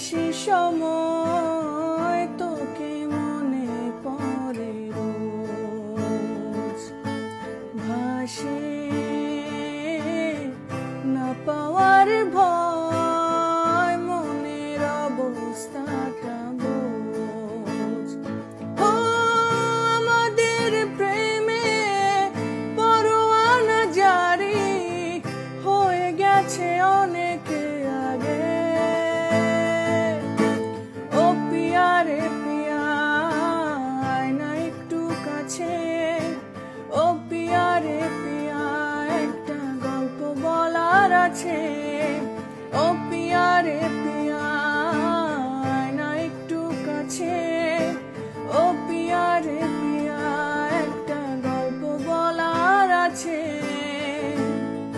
হাসি সময় তোকে মনে পড়ে রোজ, ভাসে না পাওয়ার ভয় মনের অবস্থাটা বোঝ। ও আমাদের প্রেমে পরোয়ানা জারি হয়ে গেছে অনেক আগে। ও পিয়া রে পিয়া আয় না একটু কাছে, ও পিয়া রে পিয়া একটা গল্প বলার আছে।